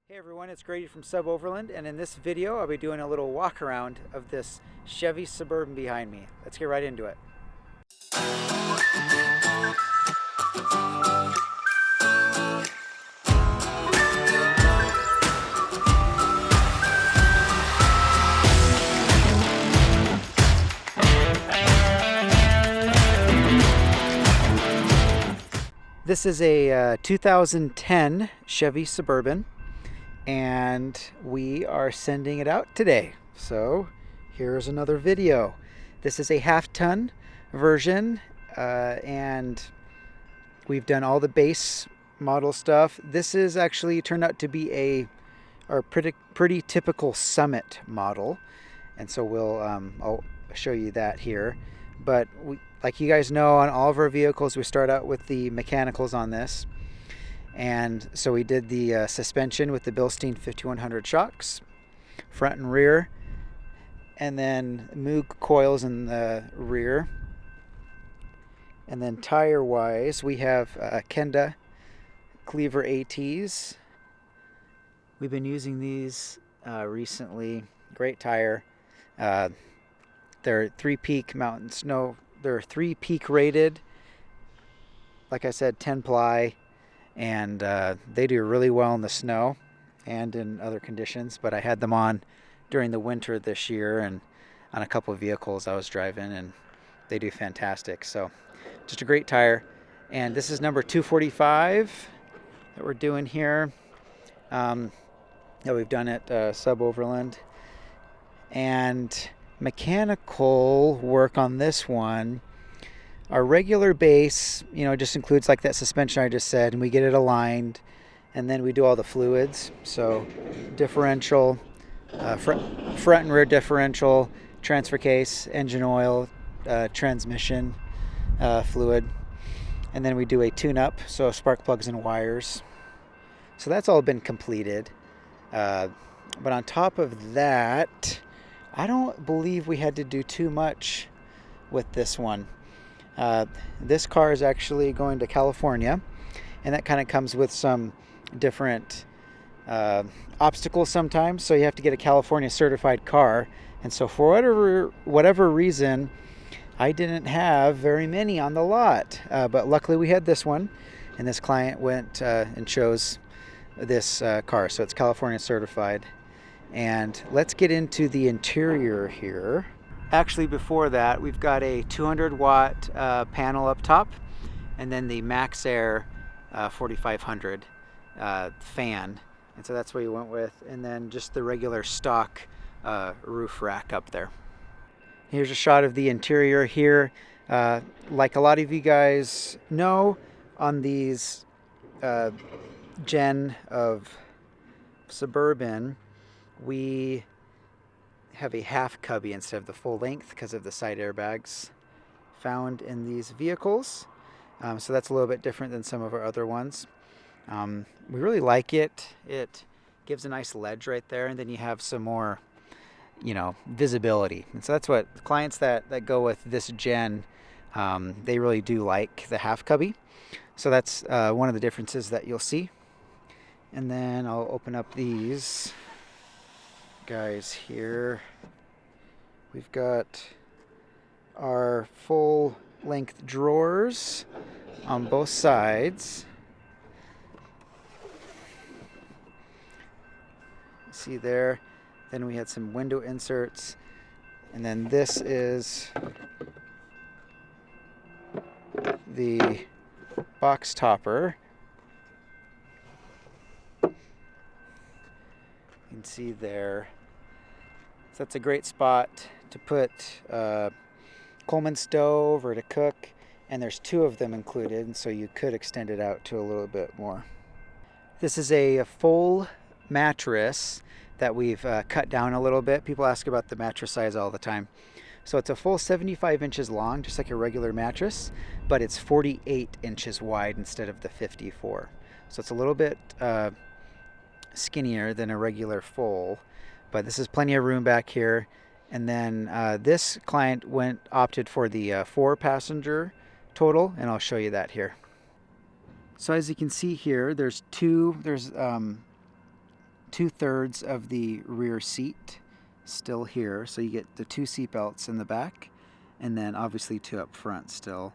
Hey everyone, it's Grady from SUBOVERLAND, and in this video I'll be doing a little walk around of this Chevy Suburban behind me. Let's get right into it. This is a 2010 Chevy Suburban, and we are sending it out today. So here's another video. This is a half-ton version, and we've done all the base model stuff. This is actually turned out to be our pretty typical Summit model, and so I'll show you that here. But like you guys know, on all of our vehicles we start out with the mechanicals on this. And so we did the suspension with the Bilstein 5100 shocks, front and rear, and then Moog coils in the rear. And then tire-wise, we have Kenda Cleaver ATs. We've been using these recently. Great tire. They're 3-peak mountain snow. They're 3-peak rated. Like I said, 10-ply. And they do really well in the snow and in other conditions. But I had them on during the winter this year, and on a couple of vehicles I was driving, and they do fantastic. So just a great tire. And this is number 245 that we're doing here. That we've done at SUBOVERLAND. And mechanical work on this one, our regular base, just includes like that suspension I just said, and we get it aligned, and then we do all the fluids. So differential, front and rear differential, transfer case, engine oil, transmission fluid, and then we do a tune-up, so spark plugs and wires. So that's all been completed. But on top of that, I don't believe we had to do too much with this one. This car is actually going to California, and that kind of comes with some different obstacles sometimes. So you have to get a California certified car, and so for whatever reason, I didn't have very many on the lot. But luckily we had this one, and this client went and chose this car, so it's California certified. And let's get into the interior here. Actually, before that, we've got a 200-watt panel up top, and then the Max Air 4500 fan. And so that's what we went with. And then just the regular stock roof rack up there. Here's a shot of the interior here. Like a lot of you guys know, on these gen of Suburban, we have a half cubby instead of the full length because of the side airbags found in these vehicles. So that's a little bit different than some of our other ones. We really like it. It gives a nice ledge right there, and then you have some more, visibility. And so that's what clients that go with this gen, they really do like the half cubby. So that's one of the differences that you'll see. And then I'll open up these guys here. We've got our full length drawers on both sides. See there. Then we had some window inserts, and then this is the box topper. You can see there. So that's a great spot to put Coleman stove or to cook, and there's 2 of them included, and so you could extend it out to a little bit more. This is a full mattress that we've cut down a little bit. People ask about the mattress size all the time. So it's a full 75 inches long, just like a regular mattress, but it's 48 inches wide instead of the 54. So it's a little bit skinnier than a regular full, but this is plenty of room back here. And then this client opted for the 4-passenger total, and I'll show you that here. So as you can see here, there's 2/3 of the rear seat still here. So you get the 2 seat belts in the back, and then obviously 2 up front still.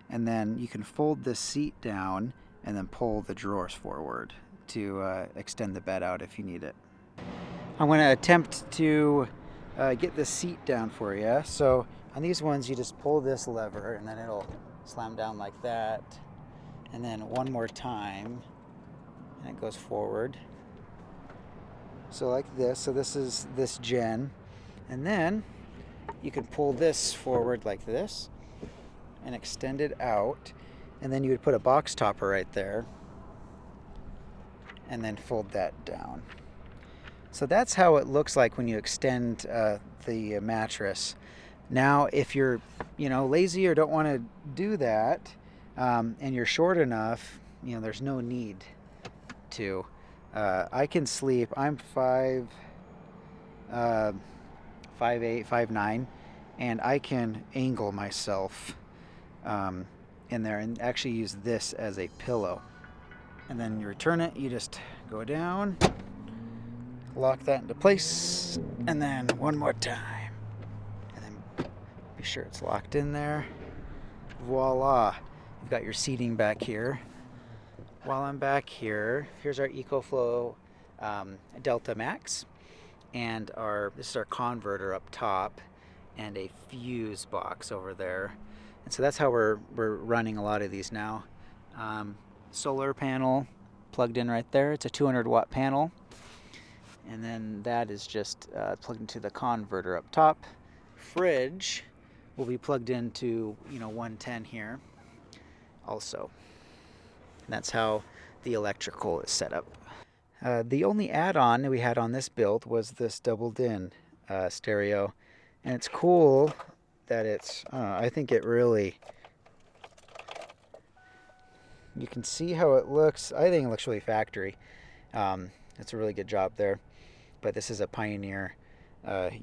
And then you can fold this seat down and then pull the drawers forward to extend the bed out if you need it. I'm going to attempt to get the seat down for you. So on these ones, you just pull this lever and then it'll slam down like that. And then one more time, and it goes forward. So like this. So this is this gen. And then you can pull this forward like this and extend it out. And then you would put a box topper right there and then fold that down. So that's how it looks like when you extend the mattress. Now, if you're, lazy or don't want to do that, and you're short enough, there's no need to. I can sleep. I'm 5'8", 5'9", and I can angle myself in there and actually use this as a pillow. And then you return it. You just go down, lock that into place, and then one more time, and then be sure it's locked in there. Voila, you've got your seating back here. While I'm back here, here's our EcoFlow Delta Max, and this is our converter up top, and a fuse box over there. And so that's how we're running a lot of these now. Solar panel plugged in right there. It's a 200 watt panel. And then that is just plugged into the converter up top. Fridge will be plugged into 110 here also. And that's how the electrical is set up. The only add-on we had on this build was this doubled-in stereo, and it's cool that it's. I think it really. You can see how it looks. I think it looks really factory. It's a really good job there. But this is a Pioneer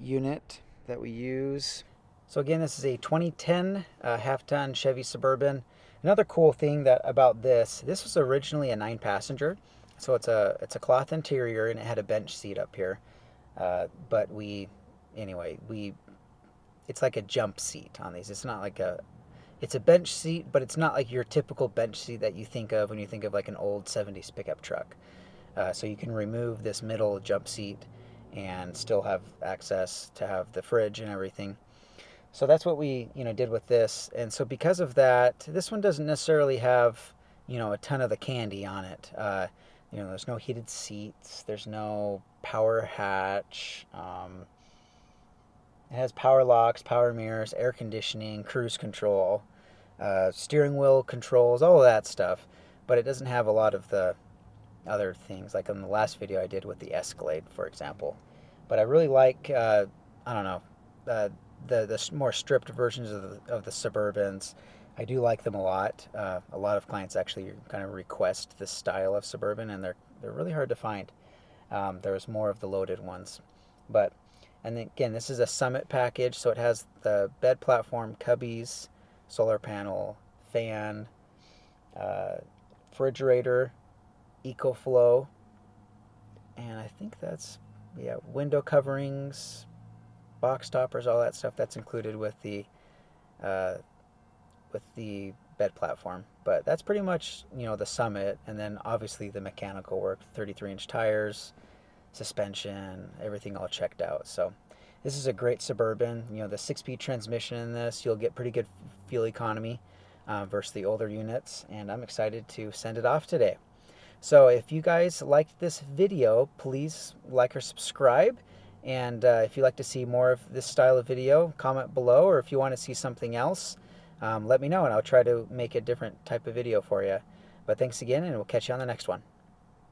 unit that we use. So again, this is a 2010 half-ton Chevy Suburban. Another cool thing about this was originally a 9-passenger. So it's a cloth interior, and it had a bench seat up here. But it's like a jump seat on these. It's not like it's a bench seat, but it's not like your typical bench seat that you think of when you think of like an old 70s pickup truck. So you can remove this middle jump seat and still have access to have the fridge and everything. So that's what we did with this. And so because of that, this one doesn't necessarily have a ton of the candy on it. There's no heated seats. There's no power hatch. It has power locks, power mirrors, air conditioning, cruise control, steering wheel controls, all of that stuff. But it doesn't have a lot of the other things, like in the last video I did with the Escalade, for example. But I really like, the more stripped versions of the Suburbans. I do like them a lot. A lot of clients actually kind of request this style of Suburban, and they're really hard to find. There's more of the loaded ones. And then, again, this is a Summit package, so it has the bed platform, cubbies, solar panel, fan, refrigerator, EcoFlow, and I think that's, window coverings, box toppers, all that stuff. That's included with the bed platform. But that's pretty much, the Summit, and then obviously the mechanical work, 33-inch tires, suspension, everything all checked out. So this is a great Suburban. The 6-speed transmission in this, you'll get pretty good fuel economy versus the older units, and I'm excited to send it off today. So if you guys liked this video, please like or subscribe. And if you'd like to see more of this style of video, comment below. Or if you want to see something else, let me know, and I'll try to make a different type of video for you. But thanks again, and we'll catch you on the next one.